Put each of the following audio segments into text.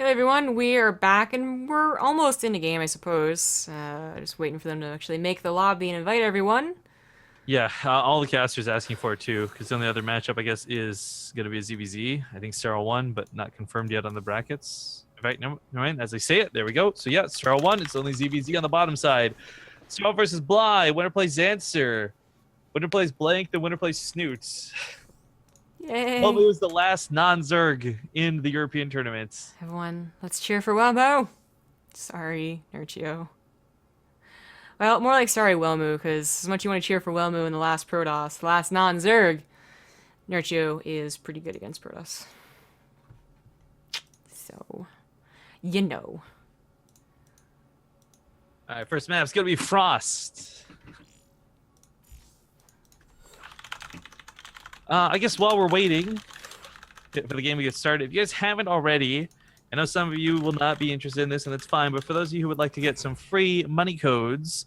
Hey everyone, we are back and we're almost in the game, I suppose. Just waiting for them to actually make the lobby and invite everyone. Yeah, all the casters asking for it too, because the only other matchup I guess is going to be a ZVZ. I think Sterile 1, but not confirmed yet on the brackets. In fact, never mind. As I say it, there we go. So yeah, Sterile 1, it's only ZVZ on the bottom side. Sterile versus Bly. Winner plays Zanster. Winner plays Blank. The winner plays Snoots. Yay! Welmu is the last non-Zerg in the European tournaments. Everyone, let's cheer for Welmu! Sorry, Nerchio. Well, more like sorry, Welmu, because as much you want to cheer for Welmu in the last Protoss, the last non-Zerg, Nerchio is pretty good against Protoss. So, you know. All right, first map's going to be Frost. I guess while we're waiting for the game to get started, if you guys haven't already, I know some of you will not be interested in this, and that's fine, but for those of you who would like to get some free money codes,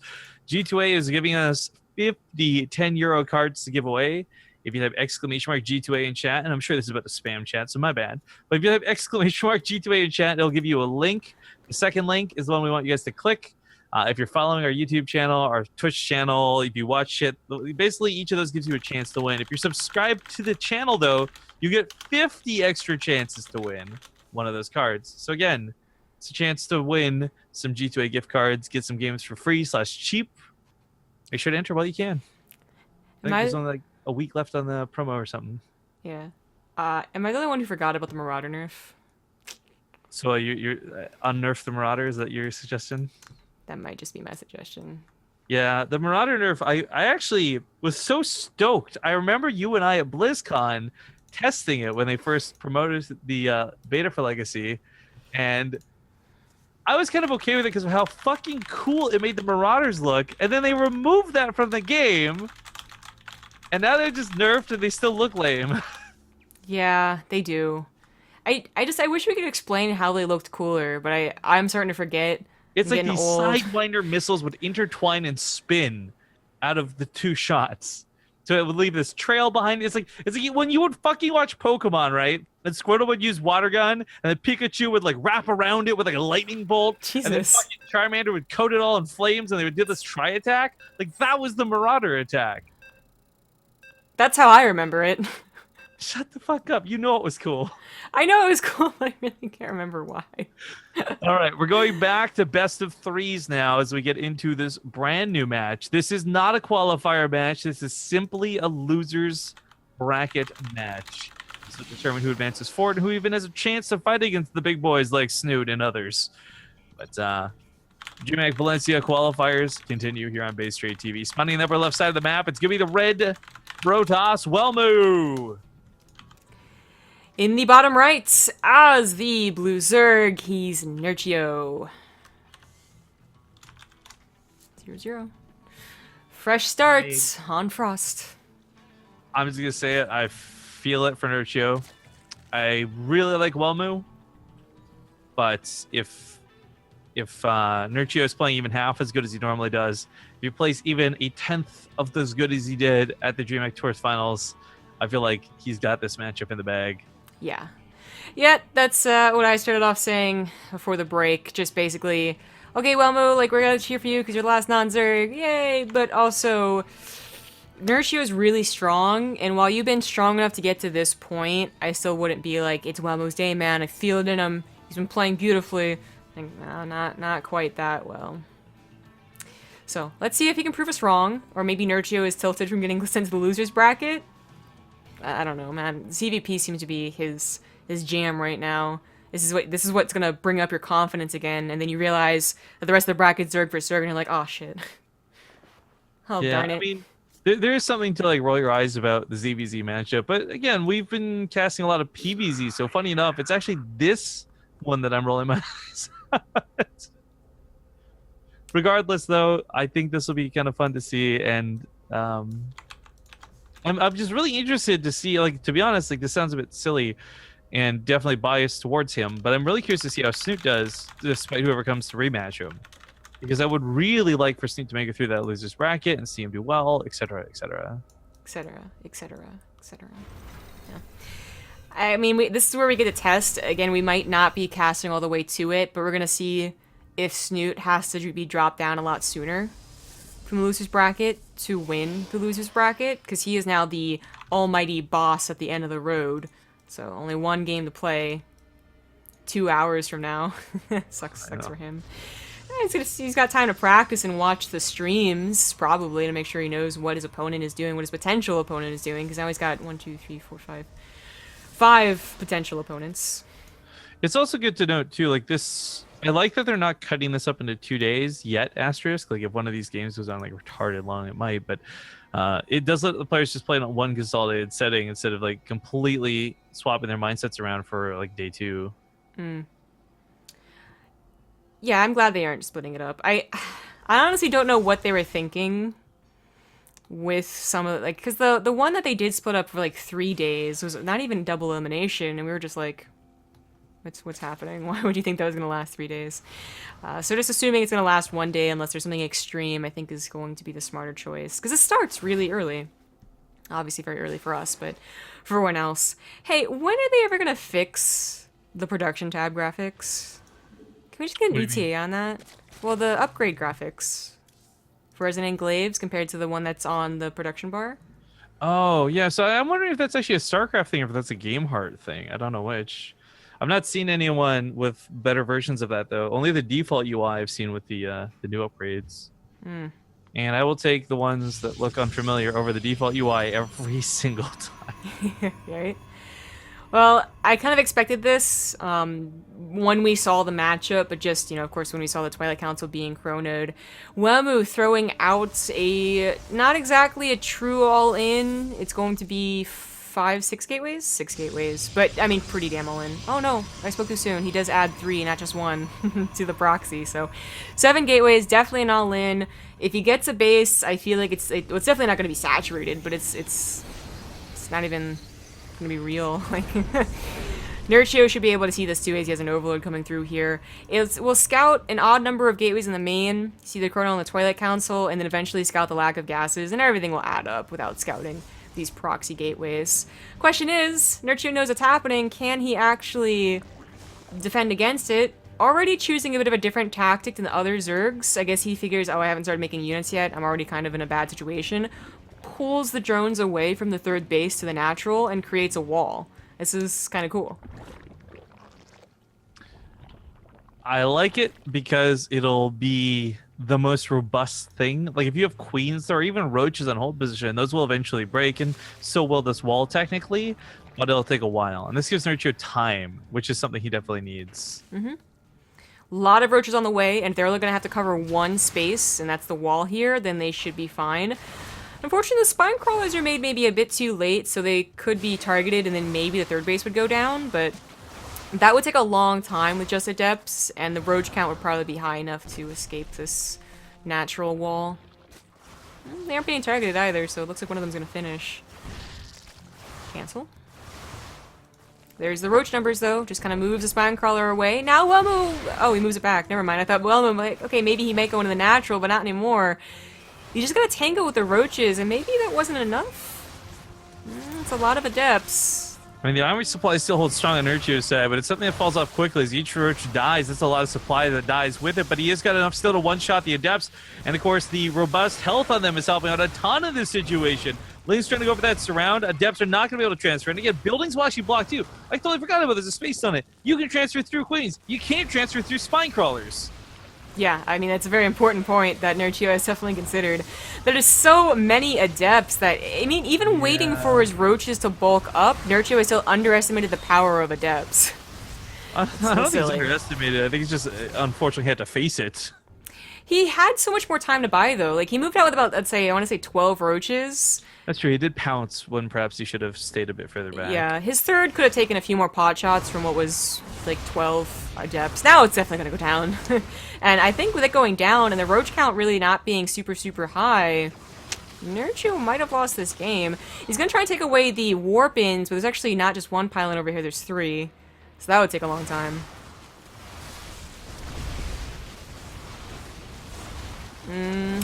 G2A is giving us 50 €10 cards to give away. If you have exclamation mark G2A in chat, and I'm sure this is about the spam chat, so my bad, but if you have exclamation mark G2A in chat, it'll give you a link. The second link is the one we want you guys to click. If you're following our YouTube channel, our Twitch channel, if you watch it, basically each of those gives you a chance to win. If you're subscribed to the channel, though, you get 50 extra chances to win one of those cards. So again, it's a chance to win some G2A gift cards, get some games for free / cheap. Make sure to enter while you can. I think there's only like a week left on the promo or something. Yeah. Am I the only one who forgot about the Marauder nerf? So you're unnerf the Marauder, is that your suggestion? That might just be my suggestion. Yeah, the Marauder nerf, I actually was so stoked. I remember you and I at BlizzCon testing it when they first promoted the beta for Legacy, and I was kind of okay with it because of how fucking cool it made the Marauders look, and then they removed that from the game, and now they're just nerfed and they still look lame. Yeah, they do. I wish we could explain how they looked cooler, but I'm starting to forget. It's I'm like getting these old. Sidewinder missiles would intertwine and spin out of the two shots. So it would leave this trail behind. It's like when you would fucking watch Pokemon, right? And Squirtle would use water gun, and then Pikachu would like wrap around it with like a lightning bolt, and then Jesus. fucking Charmander would coat it all in flames, and they would do this tri attack. Like that was the Marauder attack. That's how I remember it. Shut the fuck up. You know it was cool. I know it was cool, but I really can't remember why. All right, we're going back to best of threes now as we get into this brand new match. This is not a qualifier match. This is simply a losers bracket match. This will determine who advances forward and who even has a chance to fight against the big boys like Snoot and others. But DreamHack Valencia qualifiers continue here on BaseTradeTV. Spawning in the upper left side of the map, it's going to be the red Protoss Welmu. In the bottom right, as the blue Zerg, he's Nerchio. 0-0. Fresh starts on Frost. I'm just going to say it. I feel it for Nerchio. I really like Welmu. But if Nerchio is playing even half as good as he normally does, if he plays even a 10th of as good as he did at the DreamHack Tours Finals, I feel like he's got this matchup in the bag. Yeah. Yeah, that's what I started off saying before the break. Just basically, okay, Welmo, like, we're gonna cheer for you because you're the last non-Zerg, yay! But also, Nerchio is really strong, and while you've been strong enough to get to this point, I still wouldn't be like, it's Welmo's day, man, I feel it in him, he's been playing beautifully. Like, no, not quite that well. So, let's see if he can prove us wrong, or maybe Nerchio is tilted from getting sent to the losers bracket. I don't know, man. CVP seems to be his jam right now. This is what's gonna bring up your confidence again, and then you realize that the rest of the bracket's Zerg for Zerg, and you're like, oh shit. Oh Yeah, darn it. I mean, there is something to like roll your eyes about the ZVZ matchup, but again, we've been casting a lot of PvZ, so funny enough, it's actually this one that I'm rolling my eyes at. Regardless, though, I think this will be kind of fun to see, and I'm just really interested to see, like, to be honest, like, this sounds a bit silly and definitely biased towards him, but I'm really curious to see how Snoot does despite whoever comes to rematch him. Because I would really like for Snoot to make it through that losers bracket and see him do well, etc., etc. Etc., etc., etc. Yeah. I mean, this is where we get to test. Again, we might not be casting all the way to it, but we're going to see if Snoot has to be dropped down a lot sooner from the loser's bracket to win the loser's bracket, because he is now the almighty boss at the end of the road. So only one game to play 2 hours from now. sucks for him. He's got time to practice and watch the streams, probably, to make sure he knows what his opponent is doing, what his potential opponent is doing, because now he's got 5 potential opponents. It's also good to note, too, like this... I like that they're not cutting this up into 2 days yet, asterisk. Like, if one of these games goes on, like, retarded long, it might, but it does let the players just play on one consolidated setting instead of, like, completely swapping their mindsets around for, like, day 2. Yeah, I'm glad they aren't splitting it up. I honestly don't know what they were thinking with some of, like, because the one that they did split up for, like, 3 days was not even double elimination, and we were just like, what's happening? Why would you think that was going to last 3 days? So just assuming it's going to last 1 day unless there's something extreme, I think is going to be the smarter choice. Because it starts really early. Obviously very early for us, but for everyone else. Hey, when are they ever going to fix the production tab graphics? Can we just get an ETA on that? Well, the upgrade graphics for Resident Glaives compared to the one that's on the production bar. Oh, yeah. So I'm wondering if that's actually a StarCraft thing or if that's a Game Heart thing. I don't know which. I've not seen anyone with better versions of that, though. Only the default UI I've seen with the new upgrades. And I will take the ones that look unfamiliar over the default UI every single time. Right? Well, I kind of expected this when we saw the matchup, but just, of course, when we saw the Twilight Council being chronoed. Welmu throwing out not exactly a true all-in. It's going to be 6 gateways? 6 gateways. But, I mean, pretty damn all-in. Oh, no, I spoke too soon. He does add 3, not just 1, to the proxy. So, 7 gateways, definitely an all-in. If he gets a base, I feel like it's definitely not going to be saturated, but it's not even gonna be real. Like, Nerchio should be able to see this too, as he has an overload coming through here. We'll scout an odd number of gateways in the main, see the chrono on the Twilight Council, and then eventually scout the lack of gases, and everything will add up without scouting these proxy gateways. Question is, Nerchio knows what's happening. Can he actually defend against it? Already choosing a bit of a different tactic than the other Zergs. I guess he figures, oh, I haven't started making units yet. I'm already kind of in a bad situation. Pulls the drones away from the third base to the natural and creates a wall. This is kind of cool. I like it because it'll be the most robust thing. Like, if you have queens or even roaches on hold position, those will eventually break, and so will this wall technically, but it'll take a while. And this gives Nerchio time, which is something he definitely needs. A lot of roaches on the way, and if they're only going to have to cover one space, and that's the wall here, then they should be fine. Unfortunately, the spine crawlers are made maybe a bit too late, so they could be targeted and then maybe the third base would go down, but that would take a long time with just adepts, and the roach count would probably be high enough to escape this natural wall. They aren't being targeted either, so it looks like one of them's going to finish. Cancel. There's the roach numbers, though. Just kind of moves the spine crawler away. Now Welmu... Oh, he moves it back. Never mind. I thought Welmu, like, okay, maybe he might go into the natural, but not anymore. You just gotta tango with the roaches, and maybe that wasn't enough? It's a lot of adepts. I mean, the armory supply still holds strong on Nerchio's side, but it's something that falls off quickly. As each roach dies, that's a lot of supply that dies with it, but he has got enough still to one-shot the adepts, and of course, the robust health on them is helping out a ton of this situation. Lane's trying to go for that surround. Adepts are not going to be able to transfer, and again, buildings will actually block too. I totally forgot about there's a space on it. You can transfer through queens. You can't transfer through spine crawlers. Yeah, I mean, that's a very important point that Nerchio has definitely considered. There's so many adepts that, I mean, even waiting for his roaches to bulk up, Nerchio has still underestimated the power of adepts. I don't think he's underestimated. I think he's just, unfortunately, had to face it. He had so much more time to buy, though. Like, he moved out with about, let's say, I want to say 12 roaches. That's true. He did pounce when perhaps he should have stayed a bit further back. Yeah, his third could have taken a few more pot shots from what was, like, 12 adepts. Now it's definitely going to go down. And I think with it going down and the roach count really not being super, super high, Nerchio might have lost this game. He's going to try and take away the warp-ins, but there's actually not just one pylon over here, there's 3. So that would take a long time.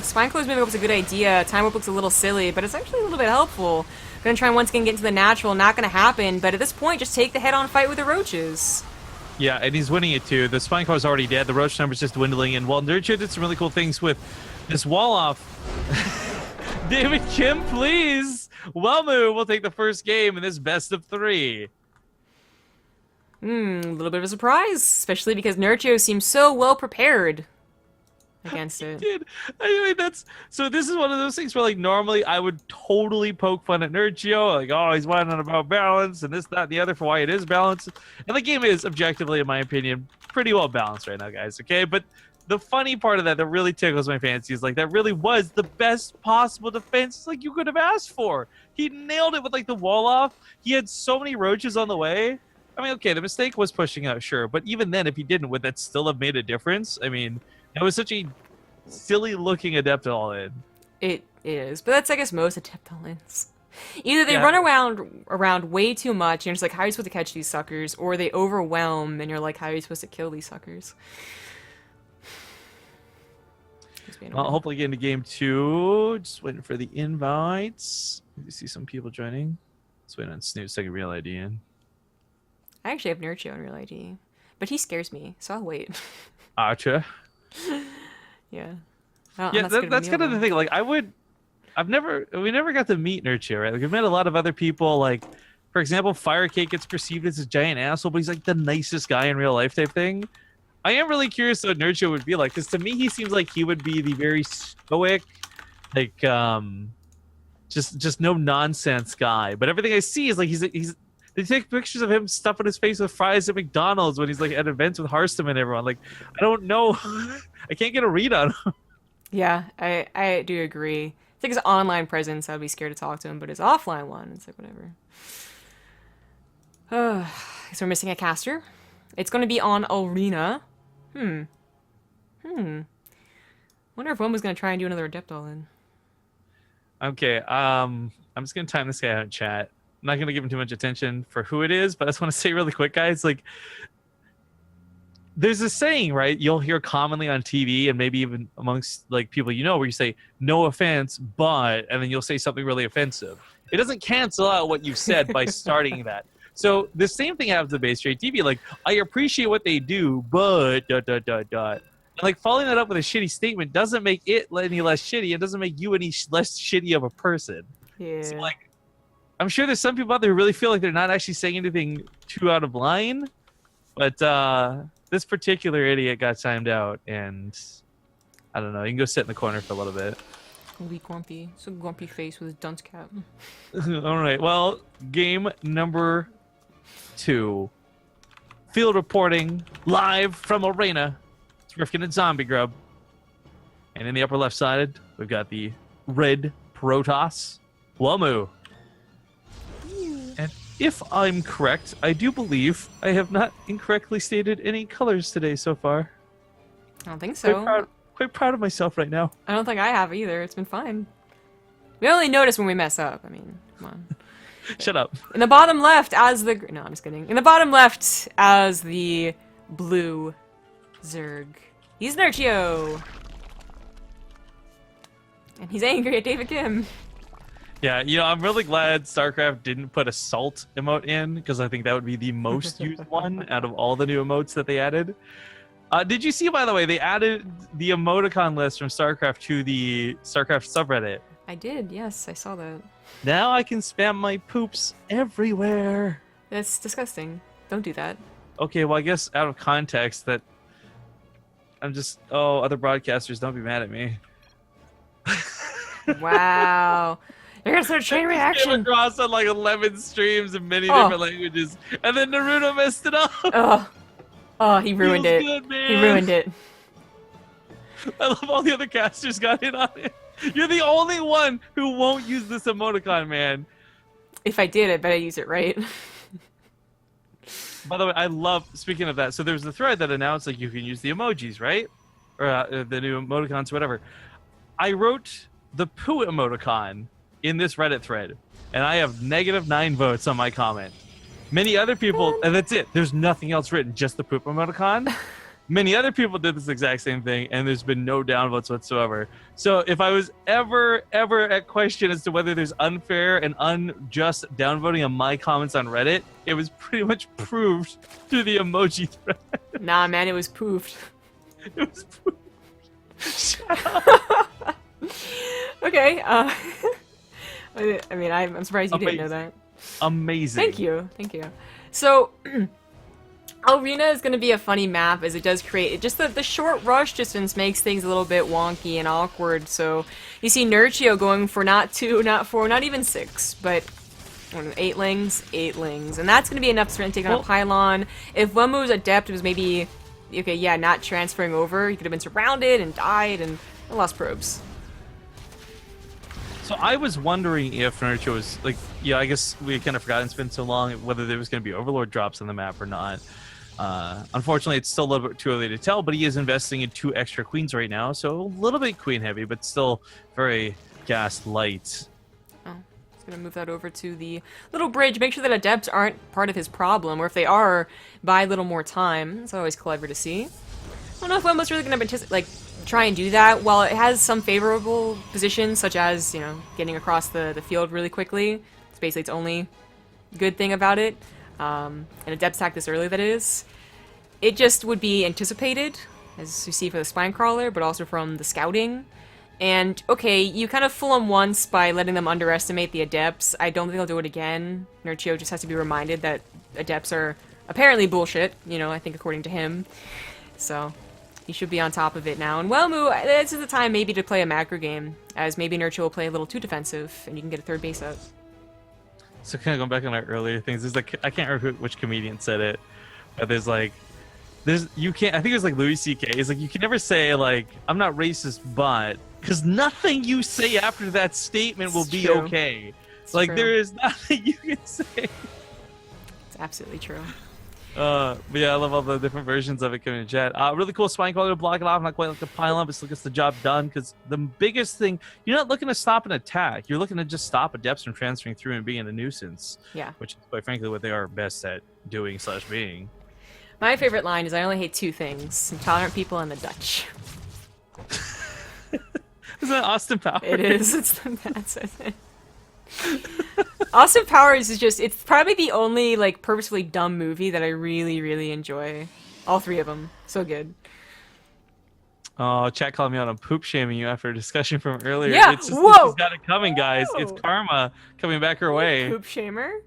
Spine close maybe was a good idea. Time warp looks a little silly, but it's actually a little bit helpful. Gonna try and once again get into the natural, not gonna happen, but at this point, just take the head-on fight with the roaches. Yeah, and he's winning it too. The spine car is already dead. The roach number's just dwindling, and while Nerchio did some really cool things with this wall off. David Kim, please. Welmu will take the first game in this best of 3. A little bit of a surprise, especially because Nerchio seems so well prepared against it. Dude, I mean, so this is one of those things where, like, normally I would totally poke fun at Nerchio, like, oh, he's whining about balance and this, that, and the other for why it is balanced. And the game is, objectively, in my opinion, pretty well balanced right now, guys, okay? But the funny part of that really tickles my fancy is, like, that really was the best possible defense, like, you could have asked for. He nailed it with, like, the wall off. He had so many roaches on the way. I mean, okay, the mistake was pushing out, sure. But even then, if he didn't, would that still have made a difference? I mean, it was such a silly-looking adept all-in. It is, but that's, I guess, most adept all-ins. Either they Yeah. run around way too much, and you're just like, how are you supposed to catch these suckers? Or they overwhelm, and you're like, how are you supposed to kill these suckers? Well, hopefully get into game 2. Just waiting for the invites. You see some people joining. Just waiting on Snoop's second real ID in. I actually have Nerchio in real ID, but he scares me, so I'll wait. Acha. Yeah. Yeah, that's kind of the thing. Like, we never got to meet Nerchio, right? Like, we've met a lot of other people. Like, for example, Firecake gets perceived as a giant asshole, but he's like the nicest guy in real life type thing. I am really curious what Nerchio would be like, because to me, he seems like he would be the very stoic, like, just no nonsense guy. But everything I see is like he's. They take pictures of him stuffing his face with fries at McDonald's when he's like at events with Harstam and everyone. Like, I don't know. I can't get a read on him. Yeah, I do agree. I think his online presence, I'd be scared to talk to him, but his offline one, it's like whatever. So we're missing a caster. It's going to be on Arena. Wonder if one was going to try and do another Adept all-in. Okay, I'm just going to time this guy out in chat. I'm not going to give him too much attention for who it is, but I just want to say really quick, guys, like, there's a saying, right? You'll hear commonly on TV and maybe even amongst, like, people you know, where you say, no offense, but, and then you'll say something really offensive. It doesn't cancel out what you've said by starting that. So the same thing happens with BaseTradeTV. Like, I appreciate what they do, but ... And, like, following that up with a shitty statement doesn't make it any less shitty. It doesn't make you any less shitty of a person. Yeah. So, like, I'm sure there's some people out there who really feel like they're not actually saying anything too out of line. But this particular idiot got timed out, and I don't know. You can go sit in the corner for a little bit. Be grumpy. It's a grumpy face with his dunce cap. All right. Well, game number 2. Field reporting live from Arena. It's Rifkin and Zombie Grub. And in the upper left side, we've got the red Protoss, Welmu. And if I'm correct, I do believe I have not incorrectly stated any colors today so far. I don't think so. Quite proud of myself right now. I don't think I have either. It's been fine. We only notice when we mess up. I mean, come on. Shut up. In the bottom left, as the... No, I'm just kidding. In the bottom left, as the blue Zerg. He's Nerchio! And he's angry at David Kim. Yeah, you know, I'm really glad StarCraft didn't put a salt emote in, because I think that would be the most used one out of all the new emotes that they added. Did you see, by the way, they added the emoticon list from StarCraft to the StarCraft subreddit? I did, yes, I saw that. Now I can spam my poops everywhere. That's disgusting. Don't do that. Okay, well, I guess out of context that I'm just... Oh, other broadcasters, don't be mad at me. Wow. You're gonna start chain reaction. Came across on like 11 streams in many different languages, and then Naruto messed it up. Oh, he ruined it. Good, man. He ruined it. I love all the other casters got in on it. You're the only one who won't use this emoticon, man. If I did, I bet I use it right. By the way, I love, speaking of that, so there's the thread that announced like you can use the emojis, right? Or the new emoticons, whatever. I wrote the poo emoticon in this Reddit thread, and I have -9 votes on my comment. Many other people, and that's it. There's nothing else written, just the poop emoticon. Many other people did this exact same thing, and there's been no downvotes whatsoever. So if I was ever at question as to whether there's unfair and unjust downvoting on my comments on Reddit, it was pretty much proved through the emoji thread. Nah, man, it was poofed. It was proved. Shut up. Okay, I mean, I'm surprised you didn't know that. Amazing. Thank you. So, Arena is going to be a funny map as it does create, just the short rush distance makes things a little bit wonky and awkward. So, you see Nerchio going for not 2, not 4, not even 6, but 8 lings, and that's going to be enough to take on a pylon. If Welmu's Adept was maybe, okay, yeah, not transferring over, he could have been surrounded and died and lost probes. So I was wondering if Nerchio was, like, yeah, I guess we kind of forgot it's been so long, whether there was going to be Overlord drops on the map or not. Unfortunately, it's still a little bit too early to tell, but he is investing in 2 extra queens right now, so a little bit queen heavy, but still very gas light. Oh, he's going to move that over to the little bridge. Make sure that Adepts aren't part of his problem, or if they are, buy a little more time. It's always clever to see. I don't know if Welmu's really going to try and do that. While it has some favorable positions, such as, you know, getting across the field really quickly. It's basically its only good thing about it. And Adepts attack this early, that is. It just would be anticipated, as you see for the Spine Crawler, but also from the scouting. And, okay, you kind of fool them once by letting them underestimate the Adepts. I don't think they'll do it again. Nerchio just has to be reminded that Adepts are apparently bullshit, you know, I think according to him. So, he should be on top of it now. And Welmu, this is the time maybe to play a macro game, as maybe Nerchio will play a little too defensive, and you can get a 3rd base out. So kind of going back on our earlier things, there's like, I can't remember which comedian said it, but you can't, I think it was like Louis C.K. It's like, you can never say like, I'm not racist, but, because nothing you say after that statement will be okay. It's like, true. there is nothing you can say. It's absolutely true. But yeah, I love all the different versions of it coming in chat. Really cool Spine Crawler to block it off, not quite like a pylon, but still gets the job done, because the biggest thing, you're not looking to stop an attack, you're looking to just stop Adepts from transferring through and being a nuisance. Yeah. Which is quite frankly what they are best at doing / being. My favorite line is, I only hate 2 things: intolerant people and the Dutch. Isn't that Austin Powers? It is. It's the best, I think. Austin Powers is just, it's probably the only, like, purposefully dumb movie that I really, really enjoy. All 3 of them. So good. Oh, chat called me out on poop shaming you after a discussion from earlier. Yeah, It's just, whoa! she's got it coming, guys. Whoa. It's karma coming back her way. Poop shamer?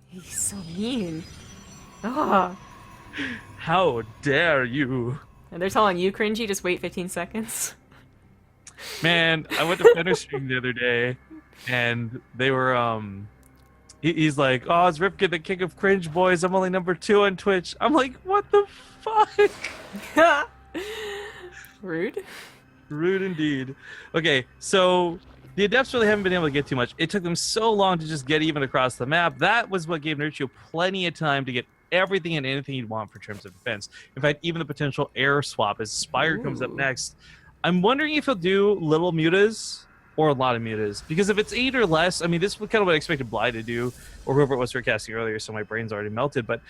He's so mean. Ah. How dare you? And they're telling you cringy, just wait 15 seconds. Man, I went to Fenner's stream the other day, and they were, he's like, oh, it's Ripkin, the king of cringe boys. I'm only number 2 on Twitch. I'm like, what the fuck? Rude. Rude indeed. Okay, so the Adepts really haven't been able to get too much. It took them so long to just get even across the map. That was what gave Nerchio plenty of time to get everything and anything he'd want for terms of defense. In fact, even the potential air swap as Spire comes up next. I'm wondering if he'll do little mutas or a lot of mutas. Because if it's 8 or less, I mean, this is kind of what I expected Bly to do, or whoever it was forecasting earlier, so my brain's already melted. But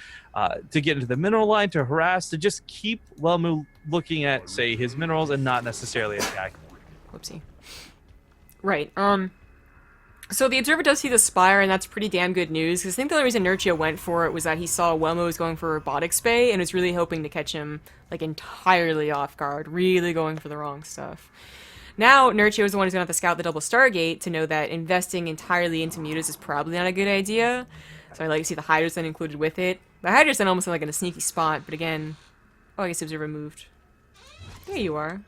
to get into the mineral line, to harass, to just keep Welmu looking at, say, his minerals and not necessarily attacking. Whoopsie. Right. So the Observer does see the Spire, and that's pretty damn good news, because I think the only reason Nerchio went for it was that he saw Welmu was going for Robotics Bay, and was really hoping to catch him, like, entirely off guard, really going for the wrong stuff. Now, Nerchio is the one who's going to have to scout the double Stargate to know that investing entirely into mutas is probably not a good idea, so I like to see the Hydrogen included with it. The Hydrogen almost like in a sneaky spot, but again... Oh, I guess the Observer moved. There you are.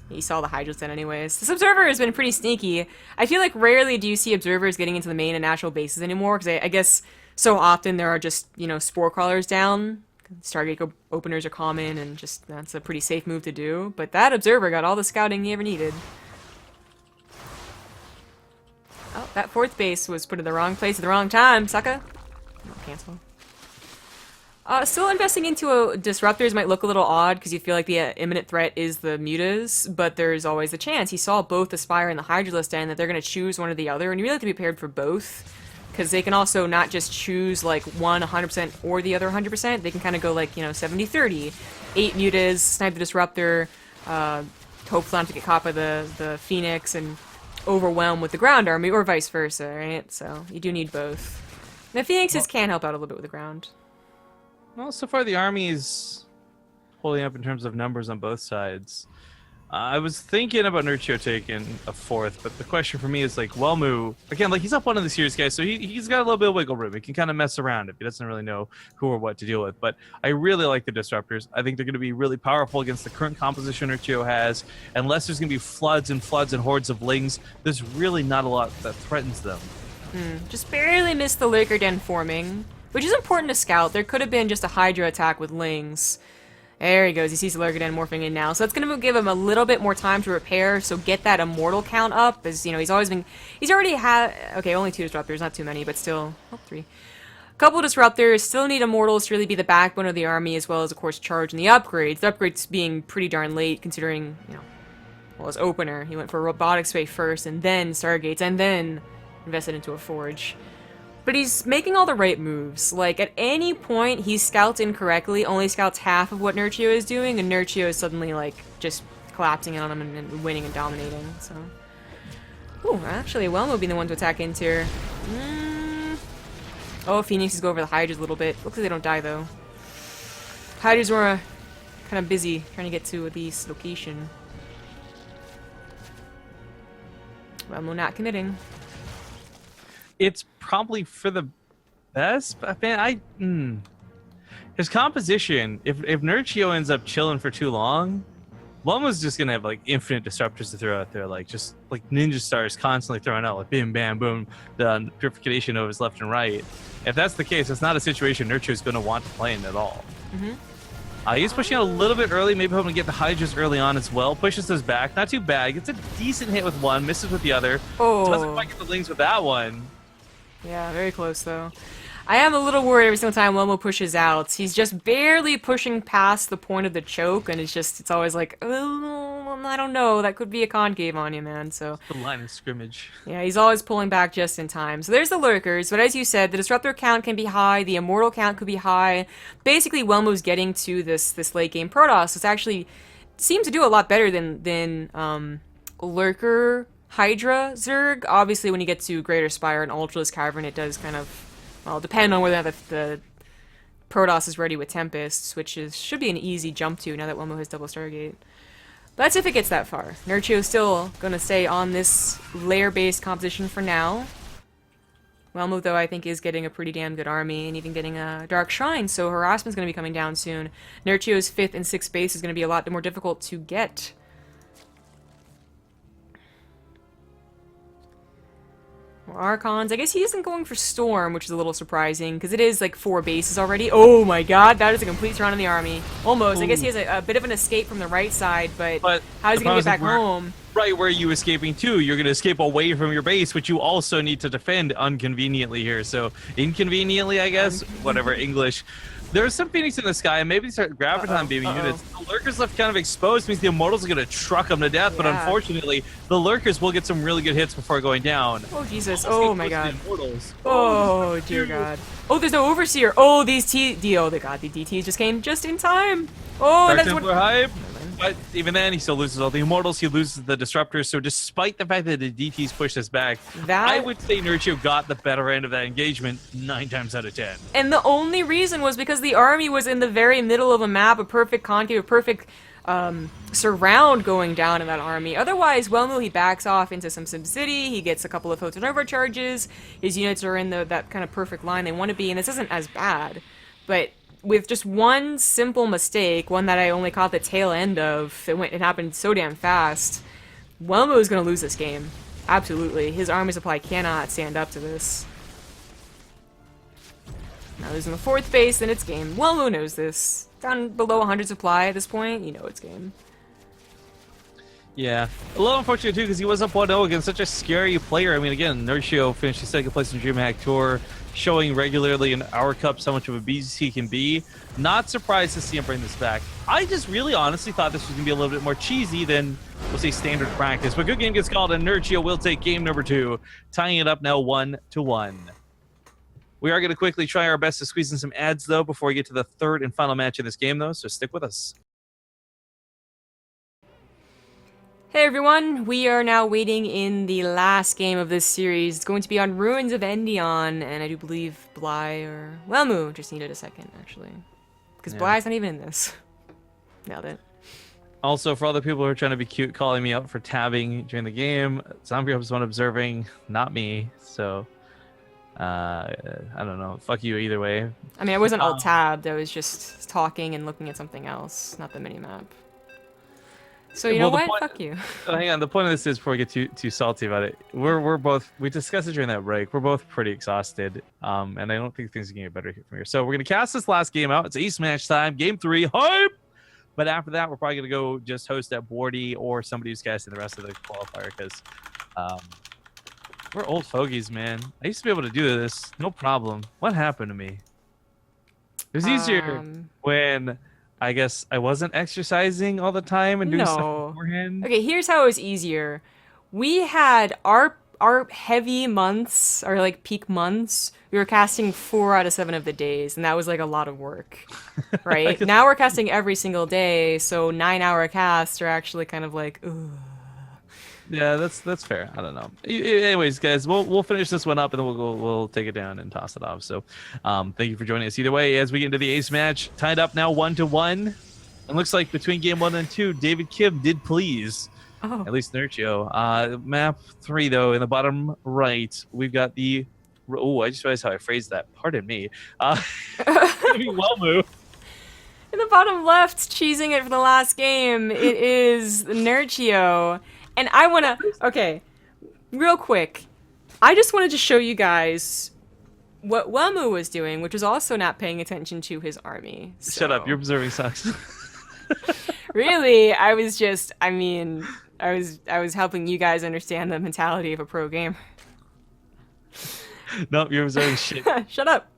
You saw the Hydrogen anyways. This Observer has been pretty sneaky. I feel like rarely do you see Observers getting into the main and natural bases anymore, because I guess so often there are just, you know, Spore Crawlers down. Stargate openers are common, and just, that's a pretty safe move to do. But that Observer got all the scouting he ever needed. Oh, that 4th base was put in the wrong place at the wrong time, sucker. No, cancel. Still investing into Disruptors might look a little odd because you feel like the imminent threat is the mutas, but there's always a chance. He saw both the Spire and the Hydralisk and that they're going to choose one or the other, and you really have to be prepared for both, because they can also not just choose like one 100% or the other 100%. They can kind of go like, 70-30. 8 mutas, snipe the Disruptor, hope not to get caught by the Phoenix, and overwhelm with the ground army, or vice versa, right? So you do need both. The Phoenixes can help out a little bit with the ground. Well, so far the army's holding up in terms of numbers on both sides. I was thinking about Nerchio taking a 4th, but the question for me is, like, Welmu, again, like, he's up one in the series, guys, so he's got a little bit of wiggle room. He can kind of mess around if he doesn't really know who or what to deal with. But I really like the Disruptors. I think they're going to be really powerful against the current composition Nerchio has. Unless there's going to be floods and hordes of Lings, there's really not a lot that threatens them. Just barely missed the Lurker Den forming, which is important to scout. There could have been just a Hydra attack with Lings. There he goes. He sees the Lurker Den morphing in now. So that's going to give him a little bit more time to repair, so get that immortal count up. As he's already had, okay, only 2 Disruptors, not too many, but still, 3. Couple Disruptors, still need immortals to really be the backbone of the army, as well as, of course, charge and the upgrades. The upgrades being pretty darn late, considering, well, his opener. He went for Robotic Space first, and then Stargates, and then invested into a Forge. But he's making all the right moves. Like, at any point, he scouts incorrectly, only scouts half of what Nerchio is doing, and Nerchio is suddenly, like, just collapsing on him and winning and dominating, so... Ooh, actually, Welmu being the one to attack into here. Oh, Phoenixes go over the Hydras a little bit. Looks like they don't die, though. Hydras were kind of busy trying to get to this location. Welmu not committing. It's probably for the best, but man, his composition, if Nerchio ends up chilling for too long, Welmu's just gonna have like infinite Disruptors to throw out there, like just like ninja stars constantly throwing out like bim bam boom, the purification of his left and right. If that's the case, it's not a situation Nerchio's gonna want to play in at all. He's pushing out a little bit early, maybe hoping to get the Hydras early on as well. Pushes those back, not too bad. Gets a decent hit with one, misses with the other. Doesn't quite get the Lings with that one. Yeah, very close, though. I am a little worried every single time Welmu pushes out. He's just barely pushing past the point of the choke, and it's always like, oh, I don't know, that could be a concave on you, man, so... The line of scrimmage. Yeah, he's always pulling back just in time. So there's the Lurkers, but as you said, the Disruptor count can be high, the Immortal count could be high. Basically, Welmu's getting to this late game Protoss. It's actually seems to do a lot better than Lurker... Hydra Zerg. Obviously, when you get to Greater Spire and Ultralisk Cavern, it does kind of, well, depend on whether the Protoss is ready with Tempests, which should be an easy jump to now that Welmu has double Stargate. But that's if it gets that far. Nerchio's still going to stay on this layer-based composition for now. Welmu, though, I think is getting a pretty damn good army, and even getting a Dark Shrine, so Harassment's going to be coming down soon. Nerchio's 5th and 6th base is going to be a lot more difficult to get. Archons. I guess he isn't going for Storm, which is a little surprising, because it is like 4 bases already. Oh my god, that is a complete surround on the army. Almost. Ooh. I guess he has a bit of an escape from the right side, but how is he going to get back home? Right where you escaping to, you're going to escape away from your base, which you also need to defend inconveniently here. So, inconveniently, I guess, whatever, English. There's some Phoenix in the sky, and maybe they start graviton beaming units. The Lurkers left kind of exposed, means the Immortals are going to truck them to death, but unfortunately, the Lurkers will get some really good hits before going down. Oh, Jesus. Oh, my God. Oh, dear God. Oh, there's no Overseer. Oh, these oh, the DTs just came just in time. Oh, that's what... hype. But even then, he still loses all the Immortals, he loses the Disruptors, so despite the fact that the DTs pushed us back, I would say Nerchio got the better end of that engagement 9 times out of 10. And the only reason was because the army was in the very middle of a map, a perfect concave, a perfect surround going down in that army. Otherwise, Welmu, he backs off into some City, he gets a couple of Photon overcharges, his units are in that kind of perfect line they want to be, and this isn't as bad. But with just one simple mistake, one that I only caught the tail end of, it happened so damn fast, Welmu is going to lose this game. Absolutely. His army supply cannot stand up to this. Now losing the 4th base, then it's game. Welmu knows this. Down below 100 supply at this point, you know it's game. Yeah. A little unfortunate, too, because he was up 1-0 against such a scary player. I mean, again, Nerchio finished 2nd place in DreamHack Tour, showing regularly in our cups how much of a beast he can be. Not surprised to see him bring this back. I just really honestly thought this was going to be a little bit more cheesy than, we'll say, standard practice. But good game gets called, and Nerchio will take game number 2, tying it up now 1-1. We are going to quickly try our best to squeeze in some ads, though, before we get to the third and final match of this game, though, so stick with us. Hey everyone, we are now waiting in the last game of this series. It's going to be on Ruins of Endion, and I do believe Bly or Welmu just needed a second, actually. Because Bly's not even in this. Nailed it. Also, for all the people who are trying to be cute calling me out for tabbing during the game, Zombie was one observing, not me, so I don't know. Fuck you either way. I mean, I wasn't alt-tabbed, I was just talking and looking at something else, not the minimap. So you know what? Fuck you. Hang on. The point of this is, before we get too salty about it, we discussed it during that break. We're both pretty exhausted, and I don't think things are gonna get better from here. So we're gonna cast this last game out. It's ace match time, game 3. Hype! But after that, we're probably gonna go just host at Bordy or somebody who's casting the rest of the qualifier because we're old fogies, man. I used to be able to do this, no problem. What happened to me? It was easier when I guess I wasn't exercising all the time and doing stuff beforehand. Okay, here's how it was easier. We had our heavy months, our like peak months, we were casting 4 out of 7 of the days, and that was like a lot of work, right? Now we're casting every single day, so 9-hour casts are actually kind of like, ugh. Yeah, that's fair. I don't know. Anyways, guys, we'll finish this one up and then we'll take it down and toss it off. So, thank you for joining us. Either way, as we get into the ace match, tied up now 1-1. It looks like between game 1 and 2, David Kim did please. Oh. At least Nerchio. Map 3 though, in the bottom right, we've got the. Oh, I just realized how I phrased that. Pardon me. Welmu. In the bottom left, cheesing it for the last game, it is Nerchio. And I want to, okay, real quick, I just wanted to show you guys what Welmu was doing, which was also not paying attention to his army. So. Shut up, you're observing sucks. Really, I was just, I mean, I was helping you guys understand the mentality of a pro gamer. Nope, you're observing shit. Shut up.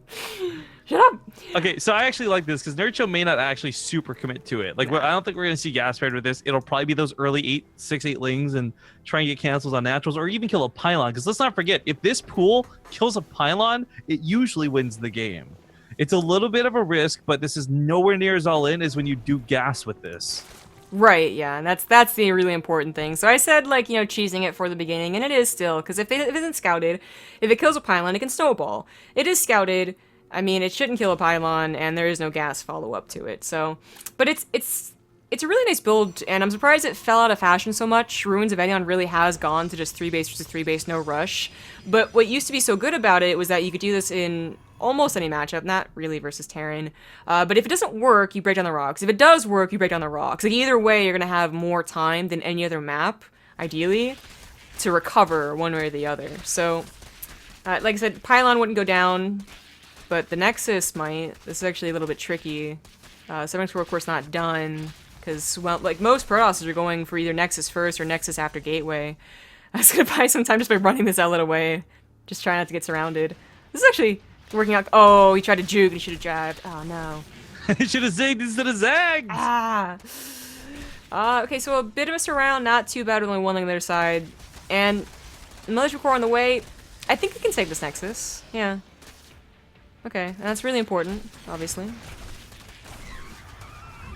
Shut up! Okay, so I actually like this because Nerchio may not actually super commit to it. Like, I don't think we're going to see gas spread with this. It'll probably be those early 6-8 lings and try and get cancels on naturals or even kill a pylon. Because let's not forget, if this pool kills a pylon, it usually wins the game. It's a little bit of a risk, but this is nowhere near as all in as when you do gas with this. Right, yeah, and that's the really important thing. So I said, like, you know, cheesing it for the beginning, and it is still, because if it isn't scouted, if it kills a pylon, it can snowball. It is scouted. I mean, it shouldn't kill a pylon, and there is no gas follow-up to it, so... But it's a really nice build, and I'm surprised it fell out of fashion so much. Ruins of Endion really has gone to just 3-base versus 3-base, no rush. But what used to be so good about it was that you could do this in almost any matchup, not really versus Terran. But if it doesn't work, you break down the rocks. If it does work, you break down the rocks. Like, either way, you're going to have more time than any other map, ideally, to recover one way or the other. So, like I said, pylon wouldn't go down... But the Nexus might. This is actually a little bit tricky. 7x4, of course, not done. Because, well, like most Protosses are going for either Nexus first or Nexus after Gateway. I was going to buy some time just by running this outlet away. Just trying not to get surrounded. This is actually working out. Oh, he tried to juke and he should have jabbed. Oh, no. He should have zigged instead of zagged! Ah. Okay, so a bit of a surround. Not too bad with only one on the other side. And Militia Corps on the way. I think we can save this Nexus. Yeah. Okay, and that's really important, obviously.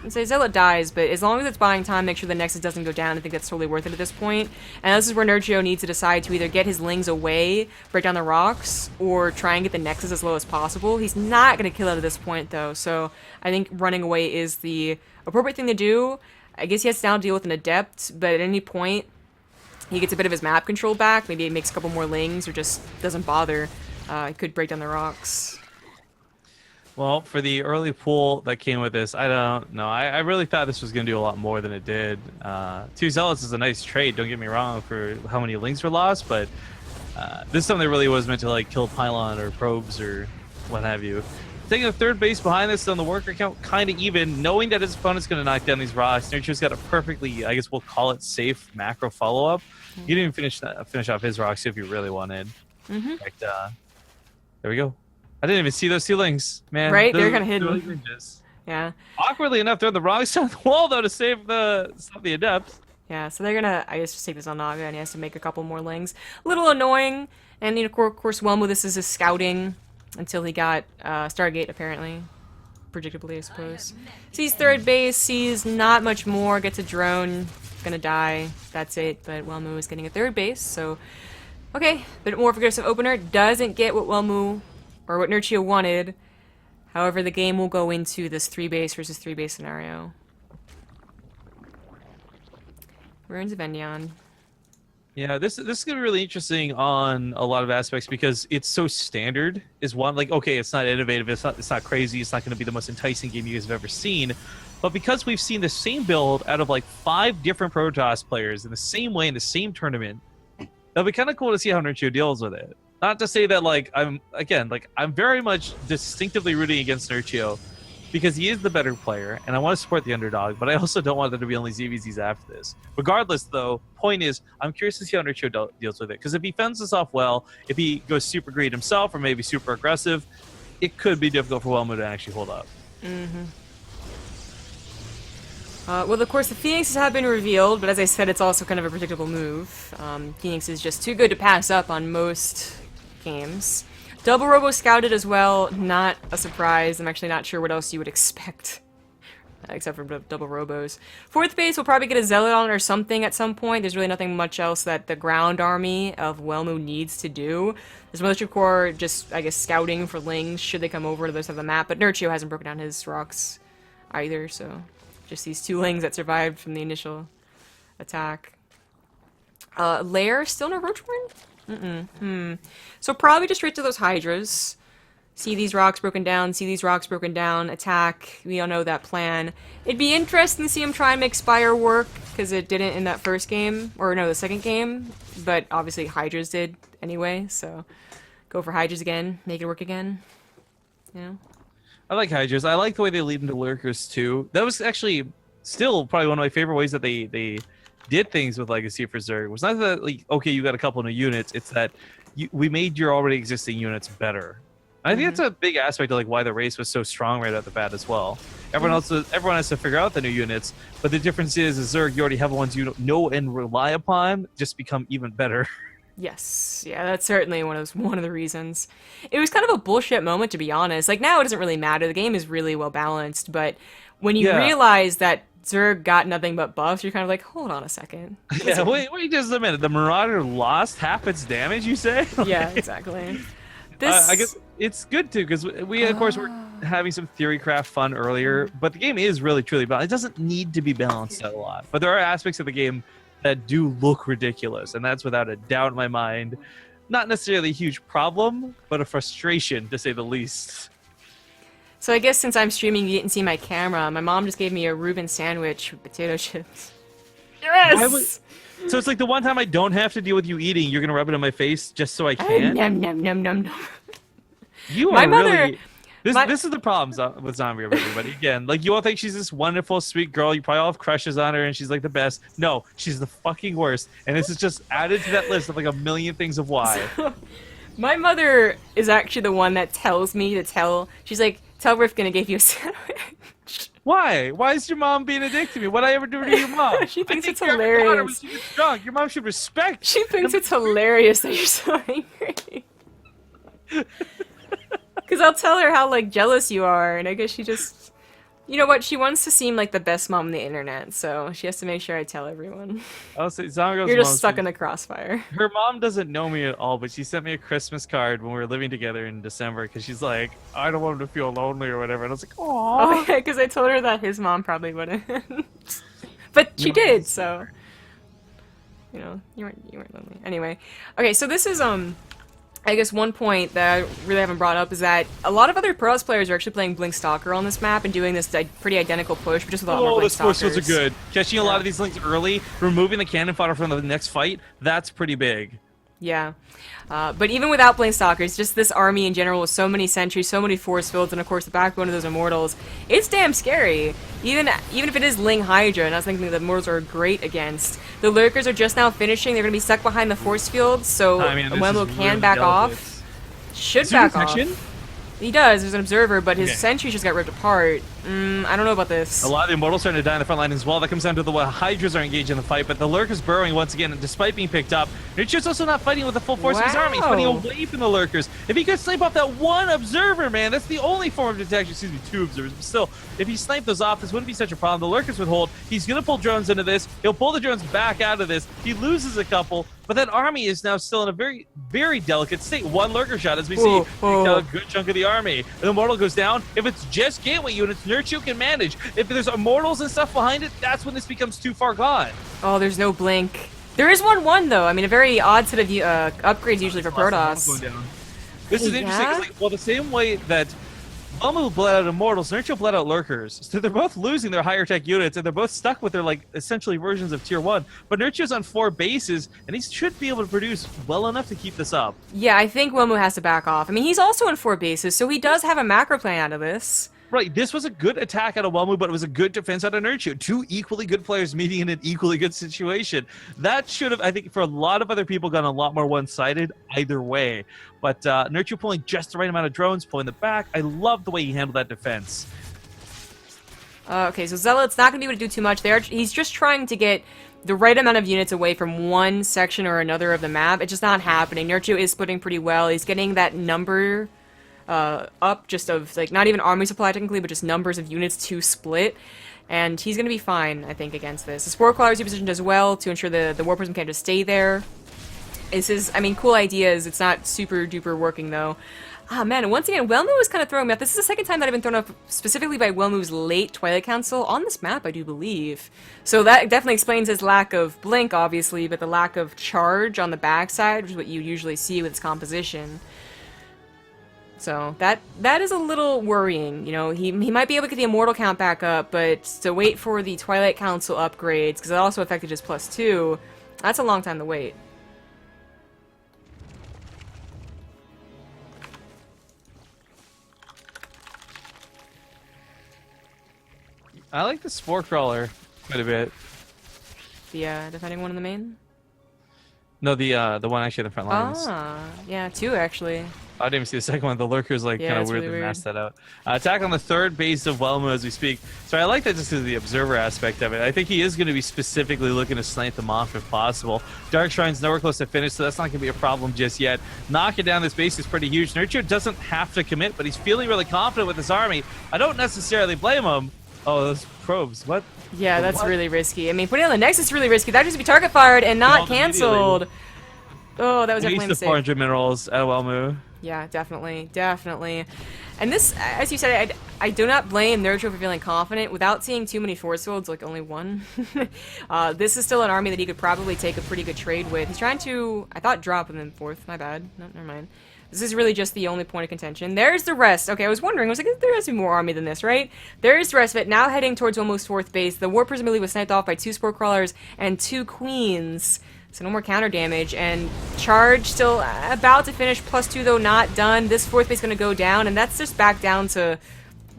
And so Zealot dies, but as long as it's buying time, make sure the Nexus doesn't go down. I think that's totally worth it at this point. And this is where Nerchio needs to decide to either get his Lings away, break down the rocks, or try and get the Nexus as low as possible. He's not going to kill it at this point, though, so I think running away is the appropriate thing to do. I guess he has to now deal with an Adept, but at any point, he gets a bit of his map control back. Maybe he makes a couple more Lings, or just doesn't bother. He could break down the rocks. Well, for the early pool that came with this, I don't know. I really thought this was going to do a lot more than it did. 2 Zealots is a nice trade, don't get me wrong, for how many links were lost, but this time they really was meant to like kill pylon or probes or what have you. Taking the 3rd base behind this on the worker count kind of even, knowing that his opponent's going to knock down these rocks. Nerchio's got a perfectly, I guess we'll call it safe macro follow-up. He didn't even finish off his rocks if you really wanted. Mm-hmm. Right, there we go. I didn't even see those 2 links, man. Right? They're kind of hidden. Yeah. Awkwardly enough, they're on the wrong side of the wall, though, to stop the Adept. Yeah, so they're gonna, I guess, just take this on Naga, and he has to make a couple more Lings. A little annoying, and, you know, of course, Welmu, this is his scouting. until he got Stargate, apparently. Predictably, I suppose. Sees third base, sees not much more, gets a drone, gonna die, that's it. But Welmu is getting a third base, so... Okay, bit more of aggressive opener, doesn't get what Welmu, or what Nerchio wanted. However, the game will go into this 3-base versus 3-base scenario. Ruins of Endion. Yeah, this is gonna be really interesting on a lot of aspects because it's so standard. Is one like okay, it's not innovative, it's not crazy, it's not gonna be the most enticing game you guys have ever seen, but because we've seen the same build out of like 5 different Protoss players in the same way in the same tournament, it'll be kind of cool to see how Nerchio deals with it. Not to say that like I'm very much distinctively rooting against Nerchio because he is the better player, and I want to support the underdog, but I also don't want there to be only ZVZs after this. Regardless, though, point is, I'm curious to see how Nerchio deals with it, because if he fends this off well, if he goes super greedy himself, or maybe super aggressive, it could be difficult for Welmu to actually hold up. Well, of course, the Phoenixes have been revealed, but as I said, it's also kind of a predictable move. Phoenix is just too good to pass up on most games. Double Robo scouted as well, not a surprise. I'm actually not sure what else you would expect, except for double Robos. Fourth base will probably get a Zealot on or something at some point. There's really nothing much else that the ground army of Welmu needs to do. There's Military Corps just, I guess, scouting for Lings should they come over to the other side of the map, but Nerchio hasn't broken down his rocks either, so just these 2 Lings that survived from the initial attack. Lair, still no Roachborn? So probably just straight to those Hydras. See these rocks broken down, attack. We all know that plan. It'd be interesting to see him try and make Spire work, because it didn't in that first game, or no, the second game, but obviously Hydras did anyway, so go for Hydras again, make it work again, you know? I like Hydras. I like the way they lead into Lurkers, too. That was actually still probably one of my favorite ways that they did things with Legacy for Zerg. It was not that, like, okay, you got a couple new units. It's that we made your already existing units better. And I think that's a big aspect of like why the race was so strong right out the bat as well. Everyone has to figure out the new units, but the difference is Zerg, you already have the ones you know and rely upon, just become even better. Yes, yeah, that's certainly one of the reasons. It was kind of a bullshit moment, to be honest. Like, now it doesn't really matter. The game is really well balanced, but when you realize that Zerg got nothing but buffs, you're kind of like, hold on a second. Yeah, wait just a minute. The Marauder lost half its damage, you say? Yeah, exactly. I guess it's good too, because we, of course, were having some theorycraft fun earlier, but the game is really, truly balanced. It doesn't need to be balanced out a lot, but there are aspects of the game that do look ridiculous, and that's without a doubt in my mind not necessarily a huge problem, but a frustration, to say the least. So I guess since I'm streaming, you didn't see my camera. My mom just gave me a Reuben sandwich with potato chips. Yes! So it's like the one time I don't have to deal with you eating, you're going to rub it in my face just so I can? Nom, nom, nom, nom, nom. You are really... This is the problem with Zombie, everybody. Again, like, you all think she's this wonderful, sweet girl. You probably all have crushes on her, and she's, like, the best. No, she's the fucking worst. And this is just added to that list of, like, a million things of why. My mother is actually the one that tells me to tell... She's like, tell Rifkin I gave you a sandwich. Why? Why is your mom being a dick to me? What did I ever do to your mom? She thinks it's Your hilarious. when she gets drunk. Your mom should respect. She thinks it's hilarious that you're so angry. Because I'll tell her how, like, jealous you are, and I guess she just... You know what? She wants to seem like the best mom on the internet, so she has to make sure I tell everyone. I'll say, Zombie You're just stuck in the crossfire. Her mom doesn't know me at all, but she sent me a Christmas card when we were living together in December, because she's like, I don't want him to feel lonely or whatever. And I was like, oh, yeah, because I told her that his mom probably wouldn't. But she did, so... You know, you weren't lonely. Anyway. Okay, so this is, I guess one point that I really haven't brought up is that a lot of other Protoss players are actually playing Blink Stalker on this map and doing this pretty identical push, but just with a lot more Blink Stalkers. Oh, those force fields are good. Catching a lot of these links early, removing the cannon fodder from the next fight, that's pretty big. Yeah. But even without Blink Stalkers, just this army in general with so many sentries, so many force fields, and of course the backbone of those Immortals, it's damn scary. Even if it is Ling Hydra, and I was thinking the Immortals are great against. The Lurkers are just now finishing, they're going to be stuck behind the force fields, so Welmu can really back off. Should back off. He does, there's an observer, but his sentries just got ripped apart. I don't know about this. A lot of the Immortals starting to die in the front line as well. That comes down to the way Hydras are engaged in the fight, but the Lurkers burrowing once again, and despite being picked up, Nerchio's also not fighting with the full force of his army. He's fighting away from the Lurkers. If he could snipe off that one observer, man, that's the only form of detection. Excuse me, 2 observers. But still, if he sniped those off, this wouldn't be such a problem. The Lurkers would hold. He's going to pull drones into this. He'll pull the drones back out of this. He loses a couple, but that army is now still in a very, very delicate state. One Lurker shot, as we see, takes out a good chunk of the army. The Immortal goes down. If it's just gateway units, Nerchio can manage. If there's Immortals and stuff behind it, that's when this becomes too far gone. Oh, there's no blink. There is 1-1 though. I mean, a very odd set of upgrades usually for Protoss. This is interesting. Cause, like, well, the same way that Welmu bled out Immortals, Nerchio bled out Lurkers. So they're both losing their higher tech units, and they're both stuck with their, like, essentially versions of Tier 1. But Nerchio's on 4 bases, and he should be able to produce well enough to keep this up. Yeah, I think Welmu has to back off. I mean, he's also on 4 bases, so he does have a macro plan out of this. Right, this was a good attack out of Welmu, but it was a good defense out of Nerchio. 2 equally good players meeting in an equally good situation. That should have, I think, for a lot of other people, gone a lot more one-sided either way. But Nerchio pulling just the right amount of drones, pulling the back. I love the way he handled that defense. Okay, so Zealot's not going to be able to do too much there. He's just trying to get the right amount of units away from one section or another of the map. It's just not happening. Nerchio is splitting pretty well. He's getting that number up just of, like, not even army supply technically, but just numbers of units to split. And he's going to be fine, I think, against this. The Spore Crawler is positioned as well to ensure the War Prism can't just stay there. This is, I mean, cool ideas. It's not super duper working though. Ah, man, and once again, Welmu is kind of throwing me off. This is the second time that I've been thrown off specifically by Welmu's late Twilight Council on this map, I do believe. So that definitely explains his lack of blink, obviously, but the lack of charge on the backside, which is what you usually see with its composition. So that is a little worrying. You know, he might be able to get the Immortal count back up, but to wait for the Twilight Council upgrades, because it also affected his +2, that's a long time to wait. I like the Spore Crawler quite a bit. The defending one in the main? No, the one actually in the front lines. Ah, yeah, 2 actually. I didn't even see the second one. The Lurkers, like, Yeah, kind of it's really weirdly weird. masked that out. Attack on the 3rd base of Welmu as we speak. So I like that just because of the observer aspect of it. I think he is going to be specifically looking to snipe them off if possible. Dark Shrine's nowhere close to finish, so that's not going to be a problem just yet. Knocking down this base is pretty huge. Nerchio doesn't have to commit, but he's feeling really confident with his army. I don't necessarily blame him. Oh, those probes. What? Yeah, that's really risky. I mean, putting on the Nexus is really risky. That just be target fired and not canceled. Oh, that was definitely a Waste of mistake. 400 minerals at Welmu. Yeah, definitely, definitely. And this, as you said, I do not blame Nerchio for feeling confident. Without seeing too many force fields, like only one, this is still an army that he could probably take a pretty good trade with. He's trying to, I thought drop him in 4th. My bad. No, never mind. This is really just the only point of contention. There's the rest. Okay, I was wondering. I was like, there has to be more army than this, right? There's the rest of it. Now heading towards almost 4th base. The War Prism was sniped off by 2 Spore Crawlers and 2 Queens. So no more counter damage. And Charge still about to finish. +2, though, not done. This 4th base is going to go down. And that's just back down to,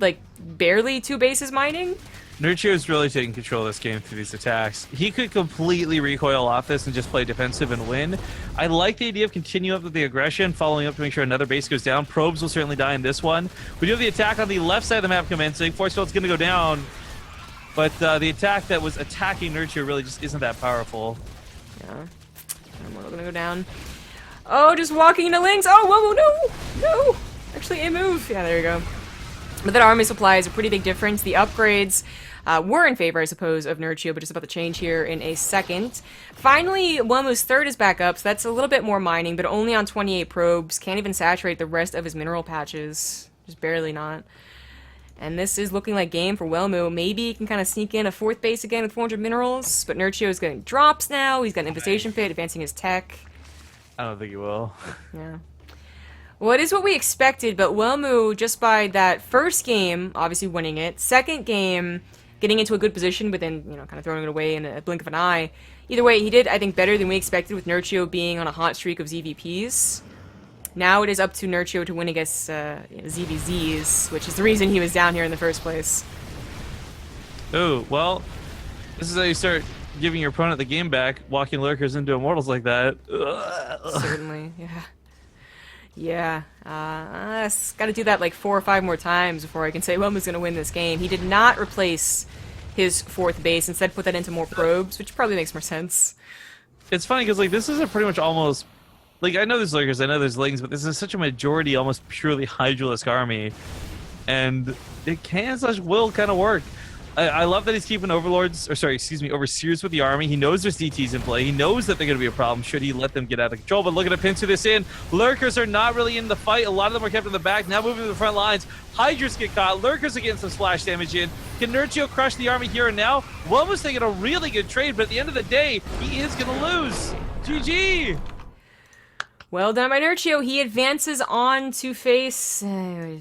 like, barely 2 bases mining. Nerchio is really taking control of this game through these attacks. He could completely recoil off this and just play defensive and win. I like the idea of continuing up with the aggression, following up to make sure another base goes down. Probes will certainly die in this one. We do have the attack on the left side of the map commencing. Force field's going to go down, but the attack that was attacking Nerchio really just isn't that powerful. Yeah. I'm going to go down. Oh, just walking into links. Oh, whoa, no. Actually, a move. Yeah, there you go. But that army supply is a pretty big difference. The upgrades were in favor, I suppose, of Nerchio, but just about to change here in a second. Finally, Welmu's 3rd is back up, so that's a little bit more mining, but only on 28 probes. Can't even saturate the rest of his mineral patches. Just barely not. And this is looking like game for Welmu. Maybe he can kind of sneak in a 4th base again with 400 minerals, but Nerchio is getting drops now. He's got an Infestation Pit, advancing his tech. I don't think he will. Yeah. Well, it is what we expected, but Welmu, just by that first game, obviously winning it, second game, getting into a good position, but then, you know, kind of throwing it away in a blink of an eye. Either way, he did, I think, better than we expected with Nerchio being on a hot streak of ZVPs. Now it is up to Nerchio to win against ZVZs, which is the reason he was down here in the first place. Oh, well, this is how you start giving your opponent the game back, walking Lurkers into Immortals like that. Certainly, yeah. Yeah, got to do that like 4 or 5 more times before I can say Welmu's going to win this game. He did not replace his 4th base, instead put that into more probes, which probably makes more sense. It's funny because like this is a pretty much almost like I know there's lurkers, I know there's lings, but this is such a majority, almost purely Hydralisk army, and it can/will kind of work. I love that he's keeping overlords, or sorry, excuse me, overseers with the army. He knows there's DTs in play. He knows that they're going to be a problem should he let them get out of control. But look at him pincer this in. Lurkers are not really in the fight. A lot of them are kept in the back. Now moving to the front lines. Hydras get caught. Lurkers are getting some splash damage in. Can Nerchio crush the army here and now? One was taking a really good trade, but at the end of the day, he is going to lose. GG. Well done by Nerchio. He advances on to face the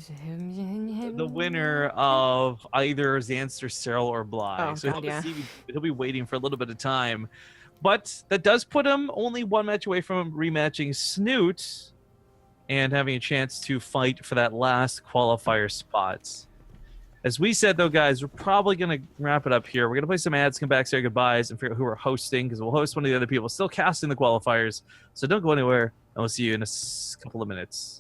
winner of either Xanster, Cyril, or Bly. Oh, so God, yeah. he'll be waiting for a little bit of time. But that does put him only 1 match away from rematching Snoot and having a chance to fight for that last qualifier spot. As we said, though, guys, we're probably going to wrap it up here. We're going to play some ads, come back, say goodbyes, and figure out who we're hosting, because we'll host one of the other people still casting the qualifiers. So don't go anywhere, and we'll see you in a couple of minutes.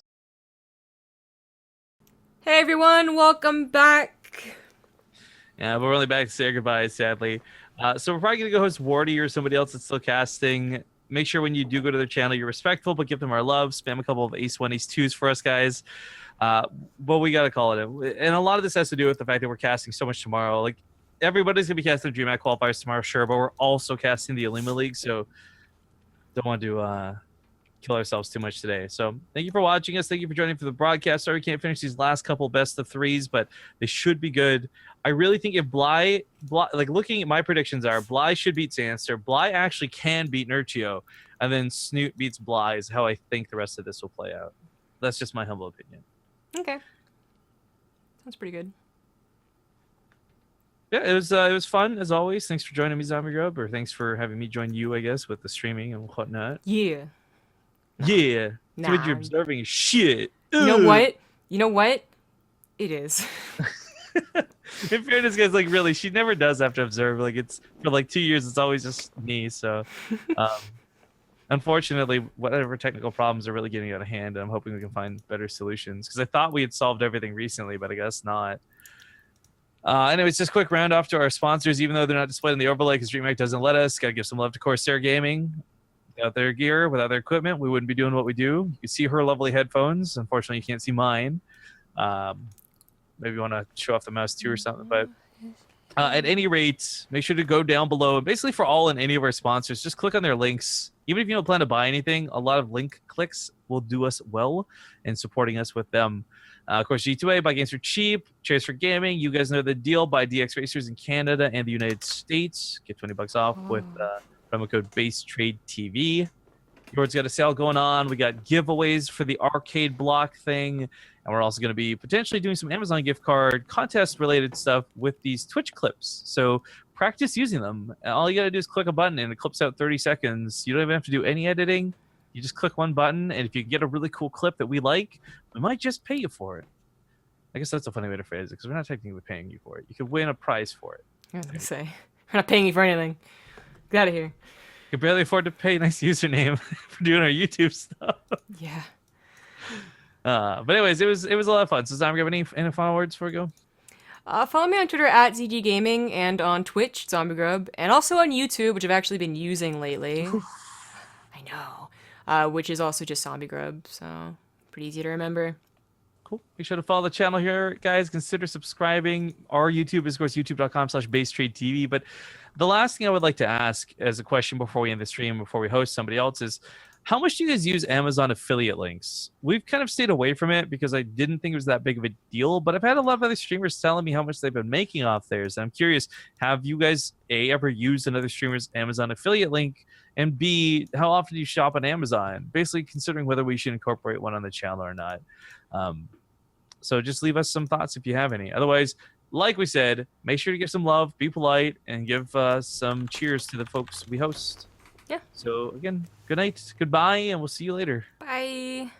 Hey everyone, welcome back. Yeah, but we're only back to say goodbyes, sadly. So we're probably going to go host Wardy or somebody else that's still casting. Make sure when you do go to their channel, you're respectful, but give them our love. Spam a couple of Ace 1, Ace 2s for us, guys. But we got to call it in. And a lot of this has to do with the fact that we're casting so much tomorrow. Like, everybody's going to be casting DreamHack qualifiers tomorrow, sure, but we're also casting the Illuma League, so don't want to kill ourselves too much today. So thank you for watching us. Thank you for joining for the broadcast. Sorry we can't finish these last couple best of 3s, but they should be good. I really think if Bly, like looking at my predictions are, Bly should beat Xanster. Bly actually can beat Nerchio, and then Snoot beats Bly is how I think the rest of this will play out. That's just my humble opinion. Okay. Sounds pretty good. Yeah, it was fun as always. Thanks for joining me, Zombie Grub, or thanks for having me join you, I guess, with the streaming and whatnot. Yeah. Yeah. Nah. What you're observing is shit. You know what? You know what? It is. In fairness, guys, like really, she never does have to observe. Like it's for like 2 years, it's always just me. So, unfortunately, whatever technical problems are really getting out of hand, and I'm hoping we can find better solutions. Because I thought we had solved everything recently, but I guess not. Anyways, just quick round off to our sponsors, even though they're not displayed in the overlay because DreamHack doesn't let us. Got to give some love to Corsair Gaming. Without their gear, without their equipment, we wouldn't be doing what we do. You can see her lovely headphones. Unfortunately, you can't see mine. Maybe you want to show off the mouse too or something. But at any rate, make sure to go down below. Basically, for all and any of our sponsors, just click on their links. Even if you don't plan to buy anything, a lot of link clicks will do us well in supporting us with them. Of course, G2A, buy games for cheap. Chairs for gaming. You guys know the deal. Buy DX Racers in Canada and the United States. Get $20 off with promo code BaseTradeTV. Yours got a sale going on. We got giveaways for the arcade block thing. And we're also going to be potentially doing some Amazon gift card contest-related stuff with these Twitch clips. So practice using them. All you got to do is click a button, and it clips out 30 seconds. You don't even have to do any editing. You just click one button, and if you get a really cool clip that we like, we might just pay you for it. I guess that's a funny way to phrase it, because we're not technically paying you for it. You could win a prize for it. I was going to say, we're not paying you for anything. Get out of here. You can barely afford to pay a nice username for doing our YouTube stuff. Yeah. But anyways, it was a lot of fun. So, Zombie, have any final words before we go? Follow me on Twitter at ZG Gaming and on Twitch, Zombie Grub, and also on YouTube, which I've actually been using lately. I know. Which is also just Zombie Grub, so pretty easy to remember. Cool. Make sure to follow the channel here, guys. Consider subscribing. Our YouTube is, of course, youtube.com/BaseTradeTV. But the last thing I would like to ask as a question before we end the stream, before we host somebody else, is how much do you guys use Amazon affiliate links? We've kind of stayed away from it because I didn't think it was that big of a deal, but I've had a lot of other streamers telling me how much they've been making off theirs. And I'm curious, have you guys, A, ever used another streamer's Amazon affiliate link? And B, how often do you shop on Amazon? Basically considering whether we should incorporate one on the channel or not. So just leave us some thoughts if you have any. Otherwise, like we said, make sure to give some love, be polite, and give some cheers to the folks we host. Yeah. So again, good night, goodbye, and we'll see you later. Bye.